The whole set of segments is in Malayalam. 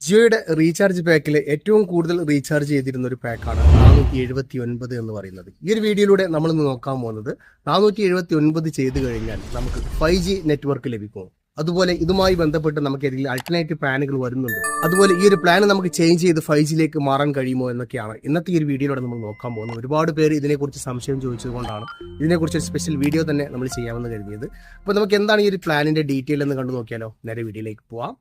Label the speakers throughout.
Speaker 1: ജിയോയുടെ റീചാർജ് പാക്കിൽ ഏറ്റവും കൂടുതൽ റീചാർജ് ചെയ്തിരുന്ന ഒരു പാക്കാണ് 479 എന്ന് പറയുന്നത്. ഈ ഒരു വീഡിയോയിലൂടെ നമ്മൾ ഇന്ന് നോക്കാൻ പോകുന്നത് 479 ചെയ്ത് കഴിഞ്ഞാൽ നമുക്ക് 5G നെറ്റ്വർക്ക് ലഭിക്കും. അതുപോലെ ഇതുമായി ബന്ധപ്പെട്ട് നമുക്ക് ഏതെങ്കിലും അൾട്ടർനേറ്റീവ് പ്ലാനുകൾ വരുന്നുണ്ടോ, അതുപോലെ ഈ ഒരു പ്ലാൻ നമുക്ക് ചേഞ്ച് ചെയ്ത് 5Gയിലേക്ക് മാറാൻ കഴിയുമോ എന്നൊക്കെയാണ് ഇന്നത്തെ ഈ ഒരു വീഡിയോയിലൂടെ നമ്മൾ നോക്കാൻ പോകുന്നത്. ഒരുപാട് പേര് ഇതിനെക്കുറിച്ച് സംശയം ചോദിച്ചതുകൊണ്ടാണ് ഇതിനെക്കുറിച്ച് ഒരു സ്പെഷ്യൽ വീഡിയോ തന്നെ നമ്മൾ ചെയ്യാമെന്ന് കരുതിയത്. അപ്പോൾ നമുക്ക് എന്താണ് ഈ ഒരു പ്ലാനിന്റെ ഡീറ്റെയിൽ എന്ന് കണ്ടു നോക്കിയാലോ. നേരെ വീഡിയോയിലേക്ക് പോവാം.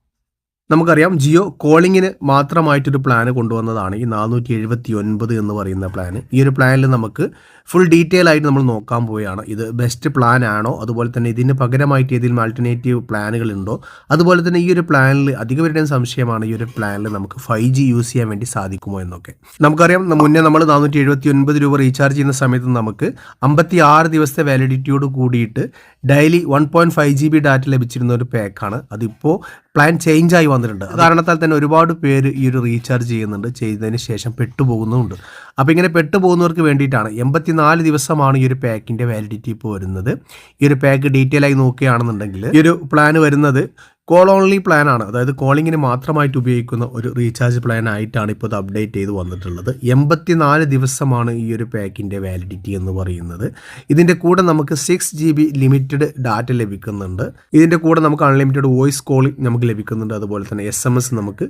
Speaker 1: നമുക്കറിയാം, ജിയോ കോളിങ്ങിന് മാത്രമായിട്ടൊരു പ്ലാന് കൊണ്ടുവന്നതാണ് ഈ 479 എന്ന് പറയുന്ന പ്ലാന്. ഈ ഒരു പ്ലാനിൽ നമുക്ക് ഫുൾ ഡീറ്റെയിൽ ആയിട്ട് നമ്മൾ നോക്കാൻ പോവുകയാണ്. ഇത് ബെസ്റ്റ് പ്ലാൻ ആണോ, അതുപോലെ തന്നെ ഇതിന് പകരമായിട്ട് ഏതെങ്കിലും ആൾട്ടർനേറ്റീവ് പ്ലാനുകൾ ഉണ്ടോ, അതുപോലെ തന്നെ ഈ ഒരു പ്ലാനിൽ അധികവരുടെയും സംശയമാണ് ഈ ഒരു പ്ലാനിൽ നമുക്ക് 5G യൂസ് ചെയ്യാൻ വേണ്ടി സാധിക്കുമോ എന്നൊക്കെ. നമുക്കറിയാം, മുന്നേ നമ്മൾ 479 രൂപ റീചാർജ് ചെയ്യുന്ന സമയത്ത് നമുക്ക് 56 ദിവസത്തെ വാലിഡിറ്റിയോട് കൂടിയിട്ട് ഡെയിലി 1.5 GB ഡാറ്റ ലഭിച്ചിരുന്ന ഒരു പാക്കാണ്. അതിപ്പോൾ പ്ലാൻ ചേഞ്ച് ആയി വന്നിട്ടുണ്ട്. കാരണത്താൽ തന്നെ ഒരുപാട് പേര് ഈ ഒരു റീചാർജ് ചെയ്യുന്നുണ്ട്, ചെയ്തതിന് ശേഷം പെട്ടുപോകുന്നുമുണ്ട്. അപ്പോൾ ഇങ്ങനെ പെട്ടുപോകുന്നവർക്ക് വേണ്ടിയിട്ടാണ് 84 ദിവസമാണ് ഈ ഒരു പാക്കിൻ്റെ വാലിഡിറ്റി ഇപ്പോൾ വരുന്നത്. ഈ ഒരു പാക്ക് ഡീറ്റെയിൽ ആയി നോക്കുകയാണെന്നുണ്ടെങ്കിൽ ഈ ഒരു പ്ലാൻ വരുന്നത് കോൾ ഓൺലി പ്ലാൻ ആണ്. അതായത് കോളിങ്ങിന് മാത്രമായിട്ട് ഉപയോഗിക്കുന്ന ഒരു റീചാർജ് പ്ലാൻ ആയിട്ടാണ് ഇപ്പോൾ ഇത് അപ്ഡേറ്റ് ചെയ്ത് വന്നിട്ടുള്ളത്. 84 ദിവസമാണ് ഈ ഒരു പാക്കിൻ്റെ വാലിഡിറ്റി എന്ന് പറയുന്നത്. ഇതിൻ്റെ കൂടെ നമുക്ക് 6 GB ലിമിറ്റഡ് ഡാറ്റ ലഭിക്കുന്നുണ്ട്. ഇതിൻ്റെ കൂടെ നമുക്ക് അൺലിമിറ്റഡ് വോയിസ് കോളിംഗ് നമുക്ക് ലഭിക്കുന്നുണ്ട്. അതുപോലെ തന്നെ SMS നമുക്ക്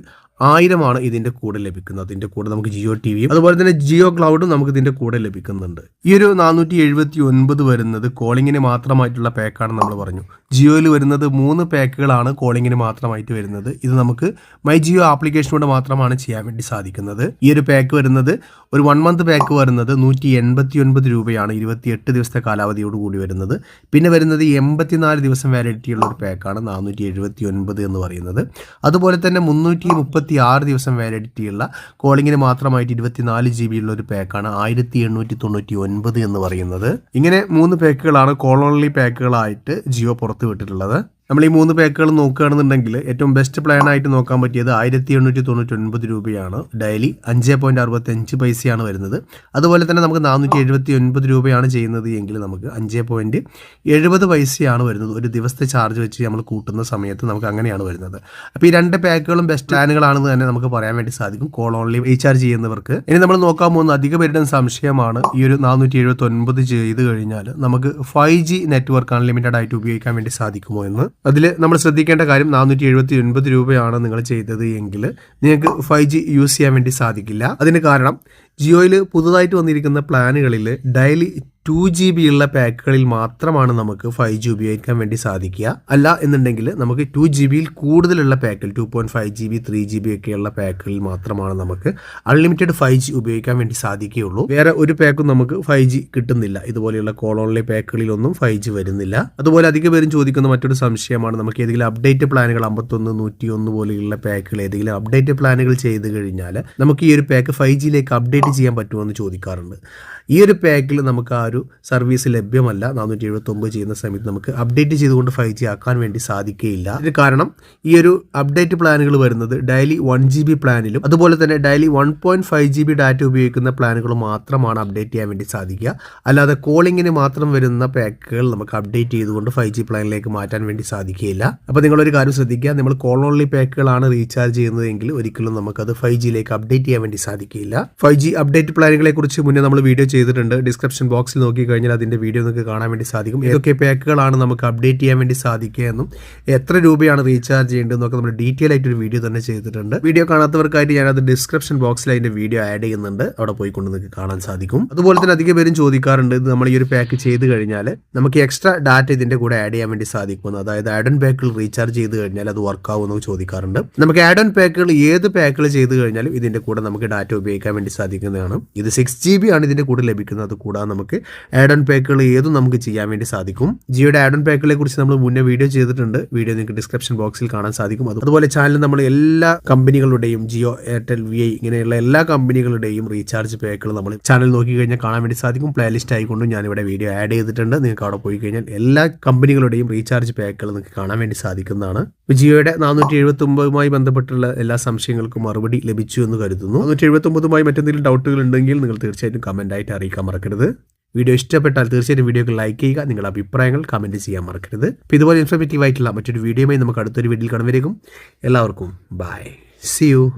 Speaker 1: 1000 ഇതിൻ്റെ കൂടെ ലഭിക്കുന്നത്. അതിൻ്റെ കൂടെ നമുക്ക് ജിയോ ടിവിയും അതുപോലെ തന്നെ ജിയോ ക്ലൗഡും നമുക്ക് ഇതിൻ്റെ കൂടെ ലഭിക്കുന്നുണ്ട്. ഈ ഒരു 479 വരുന്നത് കോളിങ്ങിന് മാത്രമായിട്ടുള്ള പാക്കാണ് നമ്മൾ പറഞ്ഞു. ജിയോയിൽ വരുന്നത് 3 പാക്കുകളാണ് കോളിങ്ങിന് മാത്രമായിട്ട് വരുന്നത്. ഇത് നമുക്ക് മൈ ജിയോ ആപ്ലിക്കേഷനിലൂടെ മാത്രമാണ് ചെയ്യാൻ വേണ്ടി സാധിക്കുന്നത്. ഈ ഒരു പാക്ക് വരുന്നത് ഒരു 1 മന്ത് പാക്ക് വരുന്നത് 189 രൂപയാണ്, 28 ദിവസത്തെ കാലാവധിയോട് കൂടി വരുന്നത്. പിന്നെ വരുന്നത് 84 ദിവസം വാലിഡിറ്റി ഉള്ള ഒരു പാക്കാണ് 479 എന്ന് പറയുന്നത്. അതുപോലെ തന്നെ 336 ദിവസം വാലിഡിറ്റി ഉള്ള കോളിങ്ങിന് മാത്രമായിട്ട് 24 GB ഉള്ള ഒരു പാക്കാണ് 1899 എന്ന് പറയുന്നത്. ഇങ്ങനെ 3 പാക്കുകളാണ് കോൾ ഓൺലി പാക്കുകളായിട്ട് ജിയോ പുറത്തു വിട്ടിട്ടുള്ളത്. നമ്മൾ ഈ 3 പാക്കുകൾ നോക്കുകയാണെന്നുണ്ടെങ്കിൽ ഏറ്റവും ബെസ്റ്റ് പ്ലാൻ ആയിട്ട് നോക്കാൻ പറ്റിയത് 1899 രൂപയാണ്. ഡെയിലി 5.65 പൈസയാണ് വരുന്നത്. അതുപോലെ തന്നെ നമുക്ക് 479 രൂപയാണ് ചെയ്യുന്നത് എങ്കിൽ നമുക്ക് 5.70 പൈസയാണ് വരുന്നത്. ഒരു ദിവസത്തെ ചാർജ് വെച്ച് നമ്മൾ കൂട്ടുന്ന സമയത്ത് നമുക്ക് അങ്ങനെയാണ് വരുന്നത്. അപ്പോൾ ഈ 2 പാക്കുകളും ബെസ്റ്റ് പ്ലാനുകളാണെന്ന് തന്നെ നമുക്ക് പറയാൻ വേണ്ടി സാധിക്കും കോൾ ഓൺലി റീചാർജ് ചെയ്യുന്നവർക്ക്. ഇനി നമ്മൾ നോക്കാൻ പോകുന്ന അധിക പേരുടെ സംശയമാണ്, ഈ ഒരു 479 ചെയ്ത് കഴിഞ്ഞാൽ നമുക്ക് 5G നെറ്റ്വർക്ക് അൺലിമിറ്റഡ് ആയിട്ട് ഉപയോഗിക്കാൻ വേണ്ടി സാധിക്കുമോ എന്ന്. അതിൽ നമ്മൾ ശ്രദ്ധിക്കേണ്ട കാര്യം, 479 രൂപയാണ് നിങ്ങൾ ചെയ്തത് എങ്കിൽ നിങ്ങൾക്ക് 5G യൂസ് ചെയ്യാൻ വേണ്ടി സാധിക്കില്ല. അതിന് കാരണം ജിയോയിൽ പുതുതായിട്ട് വന്നിരിക്കുന്ന പ്ലാനുകളിൽ ഡെയിലി 2 GB ഉള്ള പാക്കുകളിൽ മാത്രമാണ് നമുക്ക് 5G ഉപയോഗിക്കാൻ വേണ്ടി സാധിക്കുക. അല്ല എന്നുണ്ടെങ്കിൽ നമുക്ക് 2 GB കൂടുതലുള്ള പാക്കിൽ 2.5 GB 3 GB ഒക്കെയുള്ള പാക്കുകളിൽ മാത്രമാണ് നമുക്ക് അൺലിമിറ്റഡ് 5G ഉപയോഗിക്കാൻ വേണ്ടി സാധിക്കുകയുള്ളൂ. വേറെ ഒരു പാക്കും നമുക്ക് 5G കിട്ടുന്നില്ല. ഇതുപോലെയുള്ള കോൾ ഓൺലി പാക്കുകളിലൊന്നും 5G വരുന്നില്ല. അതുപോലെ അധികം പേരും ചോദിക്കുന്ന മറ്റൊരു സംശയമാണ്, നമുക്ക് ഏതെങ്കിലും അപ്ഡേറ്റ് പ്ലാനുകൾ 51, 101 പോലെയുള്ള പാക്കുകൾ ഏതെങ്കിലും അപ്ഡേറ്റ് പ്ലാനുകൾ ചെയ്ത് കഴിഞ്ഞാൽ നമുക്ക് ഈ ഒരു പാക്ക് 5Gയിലേക്ക് അപ്ഡേറ്റ് ചെയ്യാൻ പറ്റുമോ എന്ന് ചോദിക്കാറുണ്ട്. ഈ ഒരു പാക്കിൽ നമുക്ക് ആ ഒരു സർവീസ് ലഭ്യമല്ല. 479 ചെയ്യുന്ന സമയത്ത് നമുക്ക് അപ്ഡേറ്റ് ചെയ്തുകൊണ്ട് 5G ആക്കാൻ വേണ്ടി സാധിക്കുകയില്ല. ഇതിന് കാരണം ഈ ഒരു അപ്ഡേറ്റ് പ്ലാനുകൾ വരുന്നത് ഡെയിലി 1 GB പ്ലാനിലും അതുപോലെ തന്നെ ഡെയിലി 1.5 GB ഡാറ്റ ഉപയോഗിക്കുന്ന പ്ലാനുകൾ മാത്രമാണ് അപ്ഡേറ്റ് ചെയ്യാൻ വേണ്ടി സാധിക്കുക. അല്ലാതെ കോളിങ്ങിന് മാത്രം വരുന്ന പാക്കുകൾ നമുക്ക് അപ്ഡേറ്റ് ചെയ്തുകൊണ്ട് 5G പ്ലാനിലേക്ക് മാറ്റാൻ വേണ്ടി സാധിക്കുകയില്ല. അപ്പോൾ നിങ്ങളൊരു കാര്യം ശ്രദ്ധിക്കുക, നമ്മൾ കോൾ ഓൺലി പാക്കുകളാണ് റീചാർജ് ചെയ്യുന്നതെങ്കിൽ ഒരിക്കലും നമുക്കത് 5Gയിലേക്ക് അപ്ഡേറ്റ് ചെയ്യാൻ വേണ്ടി സാധിക്കുകയില്ല. 5G അപ്ഡേറ്റ് പ്ലാനുകളെ കുറിച്ച് മുന്നേ നമ്മൾ വീഡിയോ ചെയ്തിട്ടുണ്ട്. ഡിസ്ക്രിപ്ഷൻ ബോക്സിൽ നോക്കി കഴിഞ്ഞാൽ അതിന്റെ വീഡിയോ നിങ്ങൾക്ക് കാണാൻ വേണ്ടി സാധിക്കും. ഏതൊക്കെ പാക്കുകളാണ് നമുക്ക് അപ്ഡേറ്റ് ചെയ്യാൻ വേണ്ടി സാധിക്കുക എന്നും എത്ര രൂപയാണ് റീചാർജ് ചെയ്യേണ്ടതെന്നൊക്കെ നമ്മൾ ഡീറ്റെയിൽ ആയിട്ടൊരു വീഡിയോ തന്നെ ചെയ്തിട്ടുണ്ട്. വീഡിയോ കാണാത്തവർക്കായിട്ട് ഞാനത് ഡിസ്ക്രിപ്ഷൻ ബോക്സിൽ അതിന്റെ വീഡിയോ ആഡ് ചെയ്യുന്നുണ്ട്, അവിടെ പോയിക്കൊണ്ട് നിങ്ങൾക്ക് കാണാൻ സാധിക്കും. അതുപോലെ തന്നെ അധികം പേരും ചോദിക്കാറുണ്ട്, ഇത് നമ്മൾ ഈ ഒരു പാക്ക് ചെയ്ത് കഴിഞ്ഞാൽ നമുക്ക് എക്സ്ട്രാ ഡാറ്റ ഇതിന്റെ കൂടെ ആഡ് ചെയ്യാൻ വേണ്ടി സാധിക്കുമെന്ന്. അതായത് ആഡ് ഓൺ പാക്കുകൾ റീചാർജ് ചെയ്ത് കഴിഞ്ഞാൽ അത് വർക്ക് ആവുമെന്ന് ചോദിക്കാറുണ്ട്. നമുക്ക് ആഡ് ഓൺ പാക്കുകൾ ഏത് പാക്കുകൾ ചെയ്ത് കഴിഞ്ഞാലും ഇതിന്റെ കൂടെ നമുക്ക് ഡാറ്റ ഉപയോഗിക്കാൻ വേണ്ടി സാധിക്കുന്നതാണ്. ഇത് 6 GB ആണ് ഇതിന്റെ കൂടെ ലഭിക്കുന്നത്. അത് കൂടാതെ നമുക്ക് ആഡ് ഓൺ പാക്കുകൾ ഏതും നമുക്ക് ചെയ്യാൻ വേണ്ടി സാധിക്കും. ജിയോയുടെ ആഡ് ഓൺ പാക്കുകളെ കുറിച്ച് നമ്മൾ മുന്നേ വീഡിയോ ചെയ്തിട്ടുണ്ട്. വീഡിയോ നിങ്ങൾക്ക് ഡിസ്ക്രിപ്ഷൻ ബോക്സിൽ കാണാൻ സാധിക്കും. അതുപോലെ ചാനലിൽ നമ്മൾ എല്ലാ കമ്പനികളുടെയും ജിയോ, എയർടെൽ, VI ഇങ്ങനെയുള്ള എല്ലാ കമ്പനികളുടെയും റീചാർജ് പാക്കുകൾ നമ്മൾ ചാനൽ നോക്കി കഴിഞ്ഞാൽ കാണാൻ വേണ്ടി സാധിക്കും. പ്ലേലിസ്റ്റ് ആയിക്കൊണ്ടും ഞാനിവിടെ വീഡിയോ ആഡ് ചെയ്തിട്ടുണ്ട്. നിങ്ങൾക്ക് അവിടെ പോയി കഴിഞ്ഞാൽ എല്ലാ കമ്പനികളുടെയും റീചാർജ് പാക്കുകൾ നിങ്ങൾക്ക് കാണാൻ വേണ്ടി സാധിക്കുന്നതാണ്. ജിയോയുടെ 479 ബന്ധപ്പെട്ടുള്ള എല്ലാ സംശയങ്ങൾക്കും മറുപടി ലഭിച്ചു എന്ന് കരുതുന്നു. 479 മറ്റെന്തെങ്കിലും ഡൗട്ടുകൾ ഉണ്ടെങ്കിൽ നിങ്ങൾ തീർച്ചയായിട്ടും കമന്റ് ആയിട്ട് അറിയിക്കാൻ മറക്കരുത്. വീഡിയോ ഇഷ്ടപ്പെട്ടാൽ തീർച്ചയായിട്ടും വീഡിയോക്ക് ലൈക്ക് ചെയ്യുക. നിങ്ങളുടെ അഭിപ്രായങ്ങൾ കമന്റ് ചെയ്യാൻ മറക്കരുത്. അപ്പോൾ ഇതുപോലെ ഇൻഫോർമേറ്റീവ് ആയിട്ടുള്ള മറ്റൊരു വീഡിയോയുമായി നമുക്ക് അടുത്തൊരു വീഡിയോയിൽ കാണുമ്പോഴേക്കും എല്ലാവർക്കും ബൈ. C U.